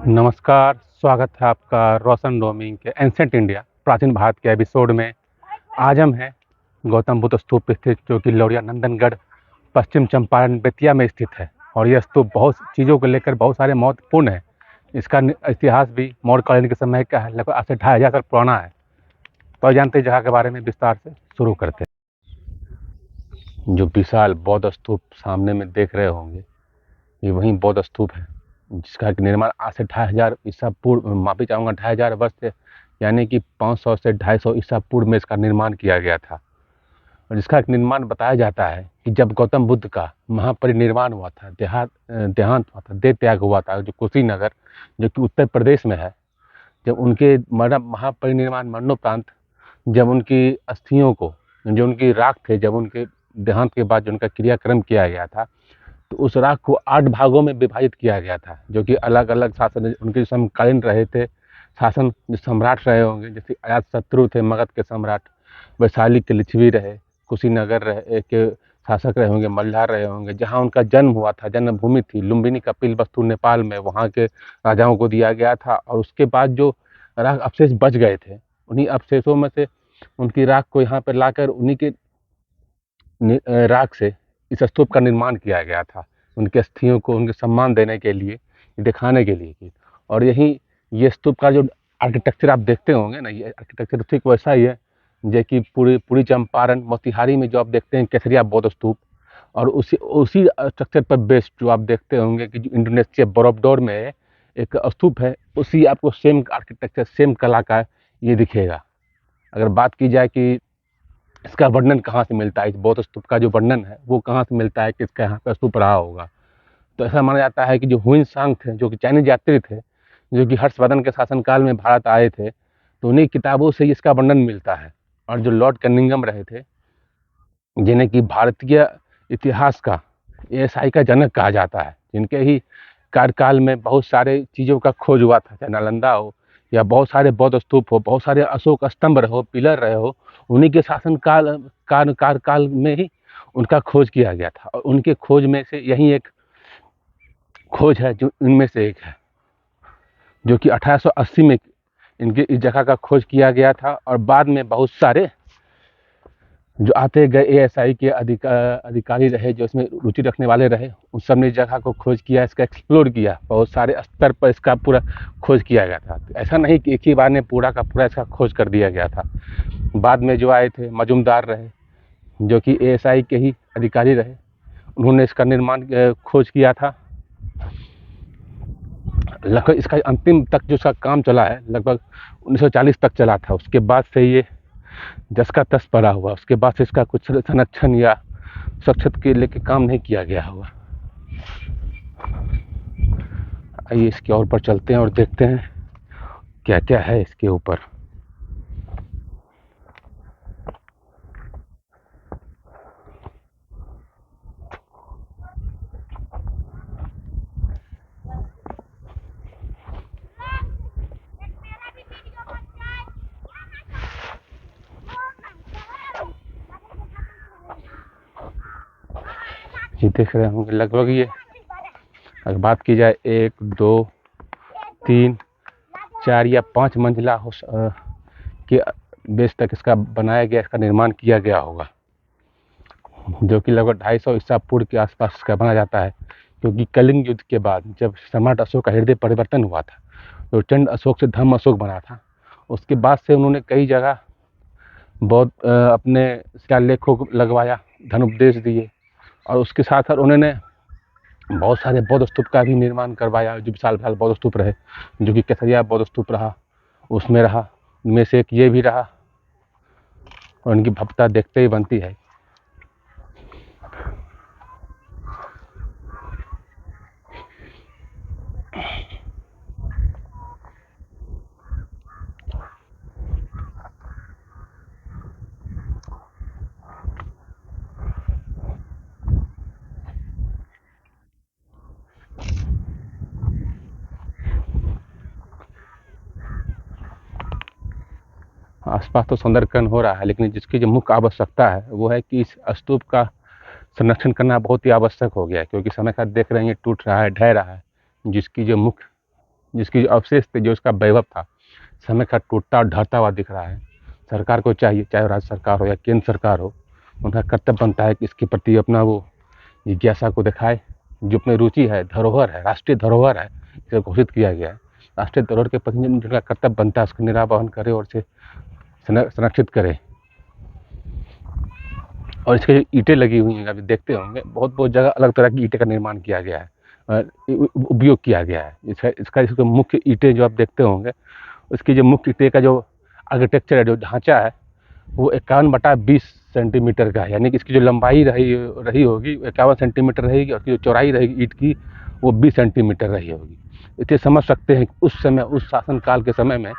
नमस्कार, स्वागत है आपका रोशन रोमिंग के एंसेंट इंडिया प्राचीन भारत के एपिसोड में। आज हम हैं गौतम बुद्ध स्तूप स्थित, जो कि लौरिया नंदनगढ़ पश्चिम चंपारण बेतिया में स्थित है। और यह स्तूप बहुत चीज़ों को लेकर बहुत सारे महत्वपूर्ण है। इसका इतिहास भी मौर्य कालीन के समय का है, लगभग आज से 2500 साल पुराना है। तो जानते हैं जगह के बारे में विस्तार से शुरू करते हैं। जो विशाल बौद्ध स्तूप सामने में देख रहे होंगे, ये वही बौद्ध स्तूप है जिसका निर्माण आज से 2500 ईसा पूर्व, माफी चाहूँगा 2500 वर्ष से, यानी कि 500 से 250 ईसा पूर्व में इसका निर्माण किया गया था। और जिसका निर्माण बताया जाता है कि जब गौतम बुद्ध का महापरिनिर्वाण हुआ था, देहांत हुआ था, देह त्याग हुआ था, जो कुशीनगर, जो कि उत्तर प्रदेश में है, जब उनके महापरिनिर्वाण मरणोपरांत जब उनकी अस्थियों को, जो उनकी राख थे, जब उनके देहांत के बाद जो उनका क्रियाक्रम किया गया था, तो उस राख को 8 भागों में विभाजित किया गया था, जो कि अलग अलग शासन उनके समकालीन रहे थे। शासन जो सम्राट रहे होंगे, जैसे अजातशत्रु थे मगध के सम्राट, वैशाली के लिच्छवी रहे, कुशीनगर रहे के शासक रहे होंगे, मल्हार रहे होंगे। जहाँ उनका जन्म हुआ था, जन्मभूमि थी लुम्बिनी कपिलवस्तु नेपाल में, वहाँ के राजाओं को दिया गया था। और उसके बाद जो राख अवशेष बच गए थे, उन्हीं अवशेषों में से उनकी राख को यहाँ पर लाकर उन्हीं के राख से इस स्तूप का निर्माण किया गया था, उनके अस्थियों को उनके सम्मान देने के लिए, दिखाने के लिए कि। और यही ये स्तूप का जो आर्किटेक्चर आप देखते होंगे ना, ये आर्किटेक्चर ठीक वैसा ही है जो कि पूरी चंपारण मोतिहारी में जो आप देखते हैं केसरिया बौद्ध स्तूप, और उसी स्ट्रक्चर पर बेस्ड जो आप देखते होंगे कि जो इंडोनेशिया बोरोबुदुर में एक स्तूप है, उसी आपको सेम आर्किटेक्चर, सेम कला का ये दिखेगा। अगर बात की जाए कि इसका वर्णन कहाँ से मिलता है, इस बौद्ध स्तूप का जो वर्णन है वो कहाँ से मिलता है कि इसका यहाँ पर स्तूप रहा होगा, तो ऐसा माना जाता है कि जो हुइनसांग थे, जो कि चाइनीज यात्री थे, जो कि हर्षवर्धन के शासनकाल में भारत आए थे, तो उन्हीं किताबों से इसका वर्णन मिलता है। और जो लॉर्ड कनिंघम रहे थे, जिन्हें कि भारतीय इतिहास का एएसआई का जनक कहा जाता है, जिनके ही कार्यकाल में बहुत सारे चीज़ों का खोज हुआ था, चाहे नालंदा हो या बहुत सारे बौद्ध स्तूप हो, बहुत सारे अशोक स्तंभ रहे हो, पिलर रहे हो, उन्हीं के शासनकाल कार्यकाल में ही उनका खोज किया गया था। और उनके खोज में से यही एक खोज है जो इनमें से एक है, जो कि 1880 में इनके इस जगह का खोज किया गया था। और बाद में बहुत सारे जो आते गए एएसआई के अधिकारी रहे, जो इसमें रुचि रखने वाले रहे, उन सब ने इस जगह को खोज किया, इसका एक्सप्लोर किया, बहुत सारे स्तर पर इसका पूरा खोज किया गया था। ऐसा नहीं कि एक ही बार में पूरा का पूरा इसका खोज कर दिया गया था। बाद में जो आए थे मजुमदार रहे, जो कि एएसआई के ही अधिकारी रहे, उन्होंने इसका निर्माण खोज किया था। लगभग इसका अंतिम तक जो इसका काम चला है, लगभग 1940 तक चला था। उसके बाद से ये जस का तस पड़ा हुआ, उसके बाद से इसका कुछ संरक्षण या सुरक्षित के लेके काम नहीं किया गया हुआ। आइए इसके और पर चलते हैं और देखते हैं क्या क्या है इसके ऊपर। ये देख रहे होंगे लगभग, ये अगर बात की जाए 1 2 3 4 या 5 मंजिला के बेस तक इसका बनाया गया, इसका निर्माण किया गया होगा, जो कि लगभग 250 ईसा पूर्व के आसपास इसका बना जाता है। क्योंकि कलिंग युद्ध के बाद जब सम्राट अशोक का हृदय परिवर्तन हुआ था, तो चंड अशोक से धम्म अशोक बना था। उसके बाद से उन्होंने कई जगह बहुत अपने शिलालेखों को लगवाया, धनुपदेश दिए, और उसके साथ साथ उन्होंने बहुत सारे बौद्ध स्तूप का भी निर्माण करवाया, जो विशाल विशाल बौद्ध स्तूप रहे, जो कि केसरिया बौद्ध स्तूप रहा, उसमें रहा, उनमें से एक ये भी रहा। और उनकी भव्यता देखते ही बनती है। आसपास तो सौंदर्यकरण हो रहा है, लेकिन जिसकी जो मुख्य आवश्यकता है वो है कि इस स्तूप का संरक्षण करना बहुत ही आवश्यक हो गया है। क्योंकि समय के साथ देख रहे हैं ये टूट रहा है, ढह रहा है, जिसकी जो मुख्य जिसकी जो अवशेष थे, जो उसका वैभव था, समय का टूटता और ढहता हुआ दिख रहा है। सरकार को चाहिए, चाहे राज्य सरकार हो या केंद्र सरकार हो, उनका कर्तव्य बनता है कि इसके प्रति अपना वो जिज्ञासा को दिखाए। जो अपनी रुचि है, धरोहर है, राष्ट्रीय धरोहर है, इसे घोषित किया गया है। राष्ट्रीय धरोहर के प्रति जिनका कर्तव्य बनता है उसका निर्वाहन करे और इसे संरक्षित करे। और इसके जो ईंटें लगी हुई हैं, अभी देखते होंगे बहुत बहुत जगह अलग तरह की ईंटें का निर्माण किया गया है, उपयोग किया गया है। इसका मुख्य ईंटें जो आप देखते होंगे, उसकी जो मुख्य ईंटें का जो आर्किटेक्चर है, जो ढांचा है, वो 51/20 सेंटीमीटर का है। यानी कि इसकी जो लंबाई रही होगी 51 सेंटीमीटर रहेगी, और जो चौड़ाई रहेगी ईंट की वो 20 सेंटीमीटर रही होगी। इसे समझ सकते हैं कि उस समय, उस शासनकाल के समय में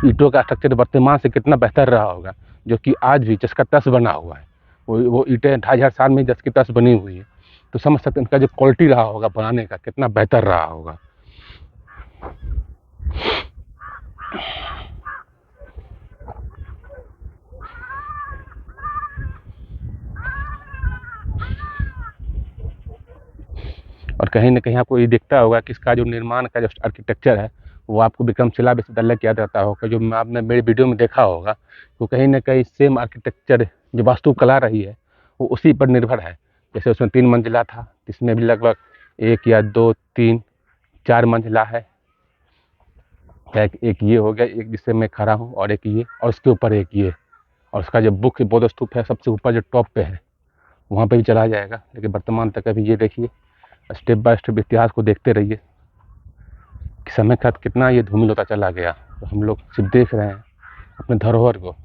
ईंटों का स्ट्रक्चर वर्तमान से कितना बेहतर रहा होगा, जो कि आज भी 10 का 10 बना हुआ है। वो ईंटें 2500 साल में 10 की 10 बनी हुई है। तो समझ सकते हैं इनका जो क्वालिटी रहा होगा बनाने का कितना बेहतर रहा होगा। और कहीं ना कहीं आपको ये दिखता होगा कि इसका जो निर्माण का जो आर्किटेक्चर है, वो आपको विक्रमशिला विश्वविद्यालय की याद आता होगा, जो आपने मेरे वीडियो में देखा होगा। तो कहीं ना कहीं सेम आर्किटेक्चर जो वास्तुकला रही है, वो उसी पर निर्भर है। जैसे उसमें 3 मंजिला था, इसमें भी लगभग 1 या 2 3 4 मंजिला है। एक ये हो गया, एक जिससे मैं खड़ा हूँ, और एक ये, और उसके ऊपर एक ये। और उसका जो मुख्य बौद्ध स्तूप है सबसे ऊपर जो टॉप पे है, वहाँ पे भी चला जाएगा। लेकिन वर्तमान तक अभी ये देखिए, स्टेप बाय स्टेप इतिहास को देखते रहिए कि समय के साथ कितना ये धूमिल होता चला गया। तो हम लोग सिर्फ देख रहे हैं अपने धरोहर को।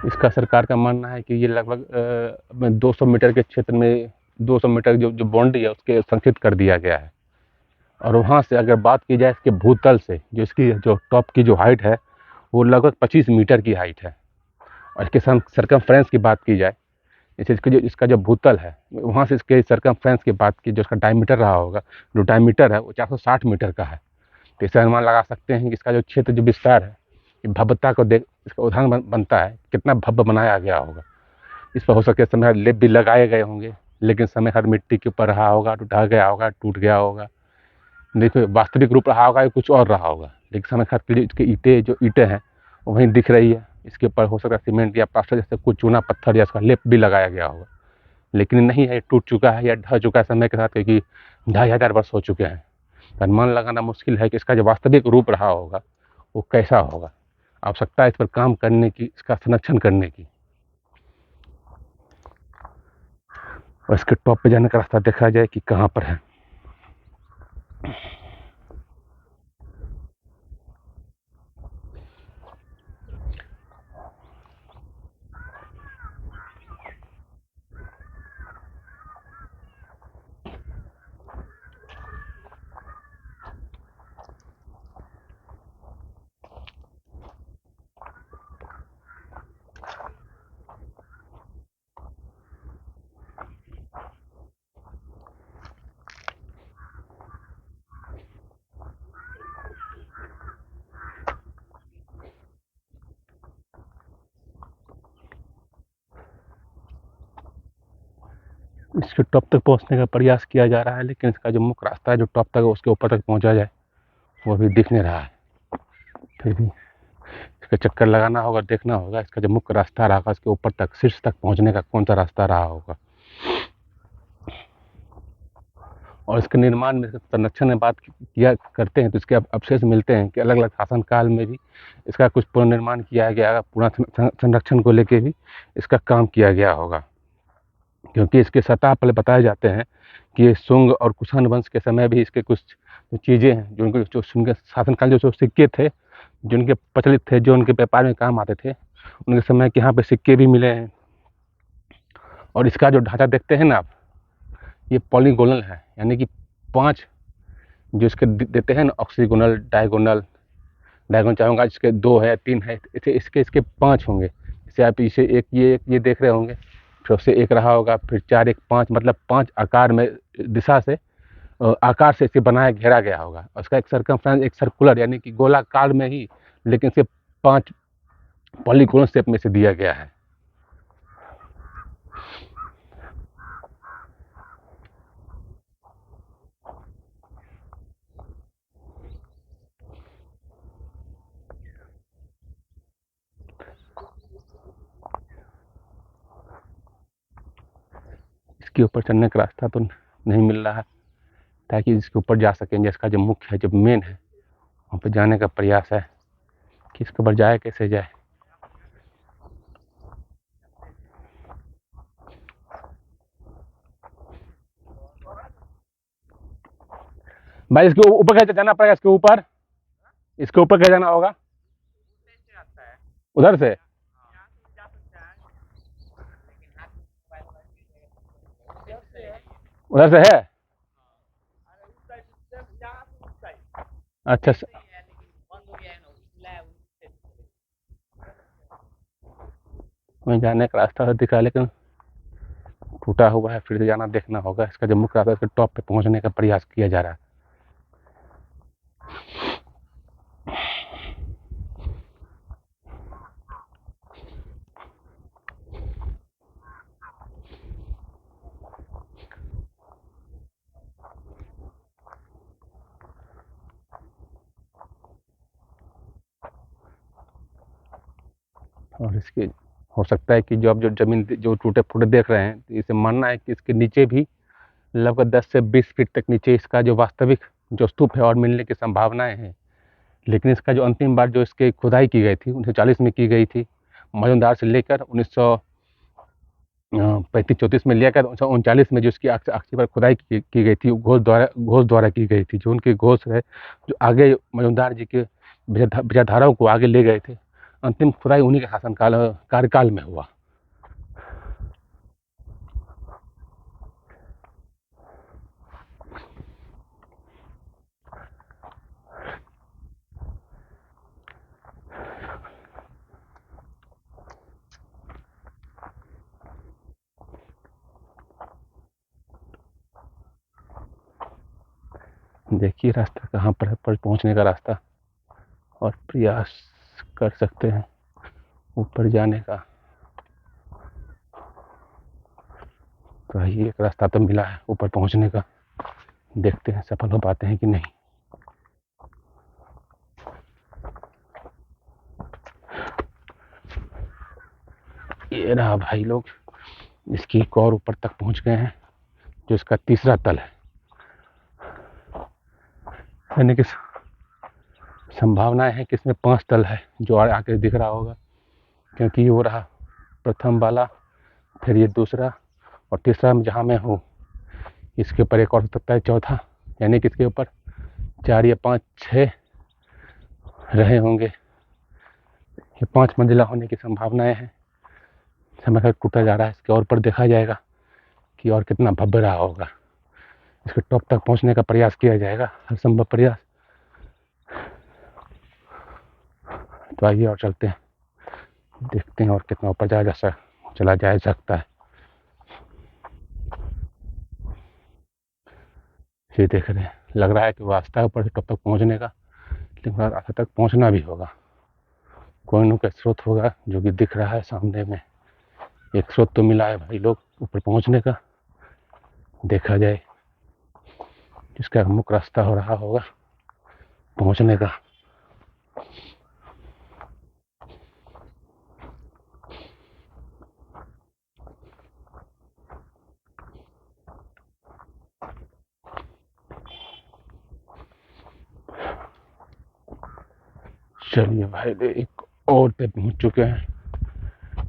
इसका सरकार का मानना है कि ये लगभग 200 मीटर के क्षेत्र में, 200 मीटर जो बाउंड्री है उसके संरक्षित कर दिया गया है। और वहाँ से अगर बात की जाए इसके भूतल से, जो इसकी जो टॉप की जो हाइट है, वो लगभग 25 मीटर की हाइट है। और इसके सरकमफ्रेंस की बात की जाए, जैसे इसका जो भूतल है, वहाँ से इसके सरकमफ्रेंस की बात की, जो इसका डायमीटर रहा होगा, जो डायमीटर है वो 460 मीटर का है। तो इससे अनुमान लगा सकते हैं कि इसका जो क्षेत्र, जो विस्तार है, भव्यता को देख इसका उदाहरण बनता है कितना भव्य बनाया गया होगा। इस पर हो सके समय लेप भी लगाए गए होंगे, लेकिन समय हर मिट्टी के ऊपर रहा होगा, ढह गया होगा, टूट गया होगा। देखिए वास्तविक रूप रहा होगा या कुछ और रहा होगा, लेकिन समय खाद के लिए इसकी ईंटें, जो ईंटें हैं वो वहीं दिख रही है। इसके ऊपर हो सकता है सीमेंट या प्लास्टर जैसे कुछ चूना पत्थर या इसका लेप भी लगाया गया होगा, लेकिन नहीं है, टूट चुका है या ढह चुका है समय के साथ, क्योंकि 2500 वर्ष हो चुके हैं। अनुमान लगाना मुश्किल है कि इसका जो वास्तविक रूप रहा होगा वो कैसा होगा। आवश्यकता है इस पर काम करने की, इसका संरक्षण करने की। और इसके टॉप पे जाने का रास्ता देखा जाए कि कहाँ पर है। इसके टॉप तक पहुंचने का प्रयास किया जा रहा है, लेकिन इसका जो मुख्य रास्ता है जो टॉप तक है उसके ऊपर तक पहुंचा जाए वो अभी दिख नहीं रहा है। फिर भी इसका चक्कर लगाना होगा, देखना होगा इसका जो मुख्य रास्ता रहा इसके ऊपर तक, शीर्ष तक पहुंचने का कौन सा रास्ता रहा होगा। और इसके निर्माण में, संरक्षण में बात किया करते हैं तो इसके अवशेष मिलते हैं कि अलग अलग शासनकाल में भी इसका कुछ पुनर्निर्माण किया गया, पूरा संरक्षण को लेके भी इसका काम किया गया होगा। क्योंकि इसके सतह पर बताए जाते हैं कि शुंग और कुषाण वंश के समय भी इसके कुछ चीज़ें हैं जो उनके, जो उनके शासनकाल जो सिक्के थे, जो उनके प्रचलित थे, जो उनके व्यापार में काम आते थे, उनके समय के यहाँ पे सिक्के भी मिले हैं। और इसका जो ढांचा देखते हैं ना आप, ये पॉलीगोनल है, यानी कि 5 जो इसके देते हैं ना, ऑक्सीगोनल, डायगोनल, डायगोनल चाहूँगा इसके 2 है 3 है, इसे इसके 5 होंगे। जैसे आप इसे एक ये देख रहे होंगे, फिर उससे एक रहा होगा, फिर 4 1 5, मतलब 5 आकार में दिशा से आकार से इसे बनाया घेरा गया होगा। उसका एक सर्कमफ्रेंस एक सर्कुलर यानी कि गोलाकार में ही, लेकिन इसे 5 पॉलीगोन शेप में से दिया गया है। इसके ऊपर चढ़ने का रास्ता तो नहीं मिल रहा है, ताकि इसके ऊपर जा सकेंगे। इसका जो मुख्य है, जो मेन है, वहाँ पे जाने का प्रयास है कि इसके ऊपर जाए कैसे जाए। भाई इसके ऊपर कैसे जाना पड़ेगा? इसके ऊपर कैसे जाना होगा? उधर से? उधर से है? अच्छा, वहीं जाने का रास्ता तो दिख रहा है, लेकिन टूटा हुआ है। फिर से जाना देखना होगा। इसका जो मुख्य रास्ता है, इसके टॉप पे पहुंचने का प्रयास किया जा रहा है। और इसके हो सकता है कि जो अब जो जमीन जो टूटे फूटे देख रहे हैं, तो इसे मानना है कि इसके नीचे भी लगभग 10 से 20 फीट तक नीचे इसका जो वास्तविक जो स्तूप है और मिलने की संभावनाएं हैं। लेकिन इसका जो अंतिम बार जो इसकी खुदाई की गई थी 1940 में की गई थी, मजूमदार से लेकर 1935-34 में लेकर 1939 में जो इसकी अक्षी पर खुदाई की गई थी, घोष द्वारा की गई थी। जो उनके घोष है, जो आगे मजूमदार जी के विचारधाराओं को आगे ले गए थे, अंतिम खुदाई उन्हीं के कार्यकाल में हुआ। देखिए रास्ता कहाँ पर है, पर पहुंचने का रास्ता, और प्रयास कर सकते हैं ऊपर जाने का। तो ये एक रास्ता तो मिला है ऊपर पहुंचने का। देखते हैं सफल हो पाते हैं कि नहीं। ये रहा भाई लोग, इसकी एक और ऊपर तक पहुंच गए हैं, जो इसका तीसरा तल है। यानी कि संभावनाएं है कि इसमें 5 तल है, जो आगे दिख रहा होगा, क्योंकि ये वो रहा प्रथम वाला, फिर ये दूसरा, और तीसरा में जहाँ मैं हूँ, इसके ऊपर एक और हो सकता है चौथा। यानी कि इसके ऊपर 4 या 5, 6 रहे होंगे। ये 5 मंजिला होने की संभावनाएं हैं। समय का टूटा जा रहा है, इसके और पर देखा जाएगा कि और कितना भव्य रहा होगा। इसके टॉप तक पहुंचने का प्रयास किया जाएगा, हर संभव प्रयास। तो आइए और चलते हैं, देखते हैं और कितना ऊपर चला जा सकता है। ये देख रहे हैं, लग रहा है कि रास्ता है ऊपर से टॉप तक पहुंचने का, लेकिन रास्ता तक पहुंचना भी होगा। कोई न कोई स्रोत होगा जो कि दिख रहा है सामने में। एक स्रोत तो मिला है भाई लोग ऊपर पहुंचने का। देखा जाए जिसका मुख्य रास्ता हो रहा होगा पहुंचने का। चलिए भाई, एक और पे पहुंच चुके हैं।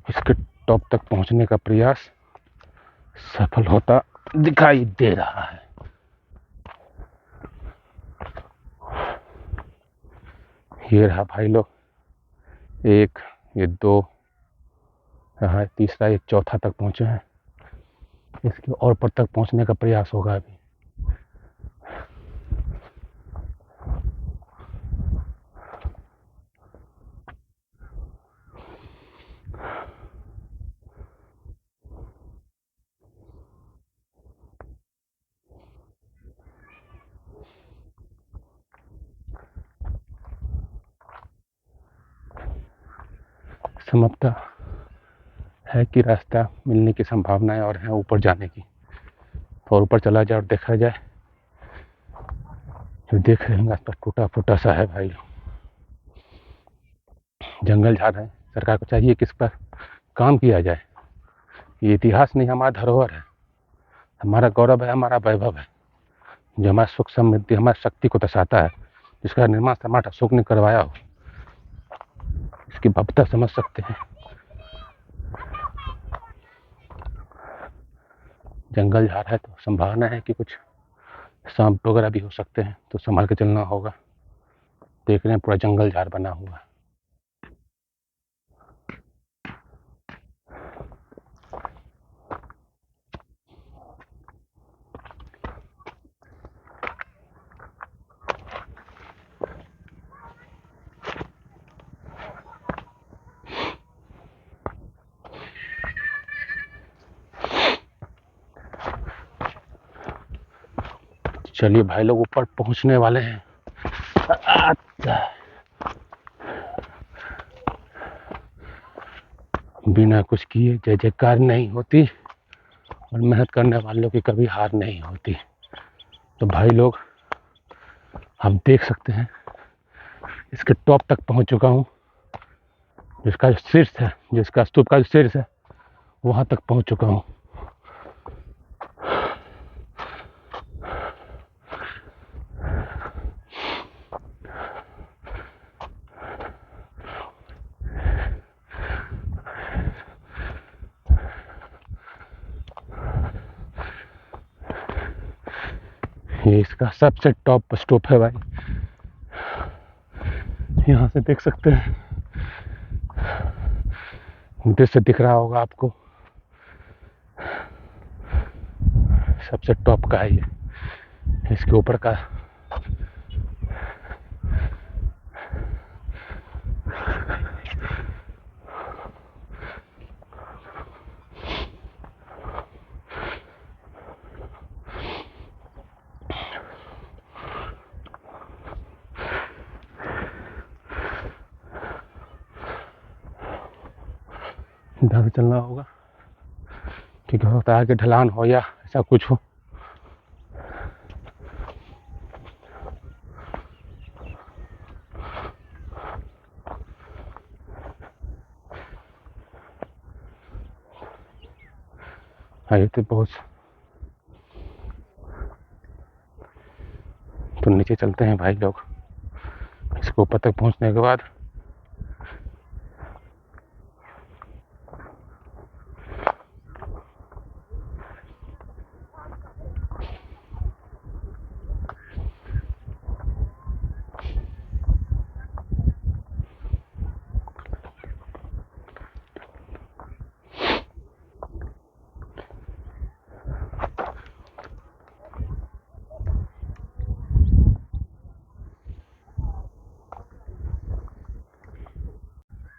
इसके टॉप तक पहुंचने का प्रयास सफल होता दिखाई दे रहा है। ये रहा भाई लोग, एक, ये 2 रहा, तीसरा, एक चौथा तक पहुंचे हैं। इसके और पर तक पहुंचने का प्रयास होगा अभी। संभवतः है कि रास्ता मिलने की संभावनाएं और हैं ऊपर जाने की, और ऊपर चला जाए और देखा जाए। जो देख रहे हैं आसपास टूटा फूटा सा है भाई, जंगल झाड़ है। सरकार को चाहिए कि इस पर काम किया जाए। ये इतिहास नहीं, हमारा धरोहर है, हमारा गौरव है, हमारा वैभव है, जो हमारा सुख समृद्धि, हमारी शक्ति को दर्शाता है, जिसका निर्माण सम्राट अशोक ने करवाया हो। इसकी भव्यता समझ सकते हैं। जंगल झाड़ है तो संभावना है कि कुछ सांप वगैरह भी हो सकते हैं, तो संभाल के चलना होगा। देख रहे हैं पूरा जंगल झाड़ बना हुआ है। चलिए भाई लोग ऊपर पहुंचने वाले हैं। बिना कुछ किए जय जयकार नहीं होती, और मेहनत करने वालों की कभी हार नहीं होती। तो भाई लोग आप देख सकते हैं, इसके टॉप तक पहुंच चुका हूं। जिसका शीर्ष है, जिसका स्तूप का शीर्ष है, वहां तक पहुंच चुका हूं। ये इसका सबसे टॉप स्टॉप है भाई, यहाँ से देख सकते हैं। दृश्य दिख रहा होगा आपको, सबसे टॉप का है ये। इसके ऊपर का इधर से चलना होगा, क्योंकि होता है कि ढलान हो या ऐसा कुछ हो। आइए तो बहुत, तो नीचे चलते हैं भाई लोग। इसको ऊपर तक पहुंचने के बाद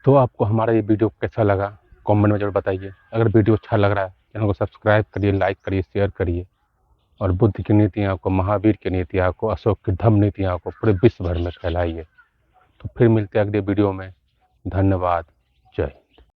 तो आपको हमारा ये वीडियो कैसा लगा कमेंट में जरूर बताइए। अगर वीडियो अच्छा लग रहा है, चैनल को सब्सक्राइब करिए, लाइक करिए, शेयर करिए, और बुद्ध की नीतियों को, महावीर की नीतियों को, अशोक की धम्म नीतियों को पूरे विश्व भर में फैलाइए। तो फिर मिलते हैं अगले वीडियो में। धन्यवाद।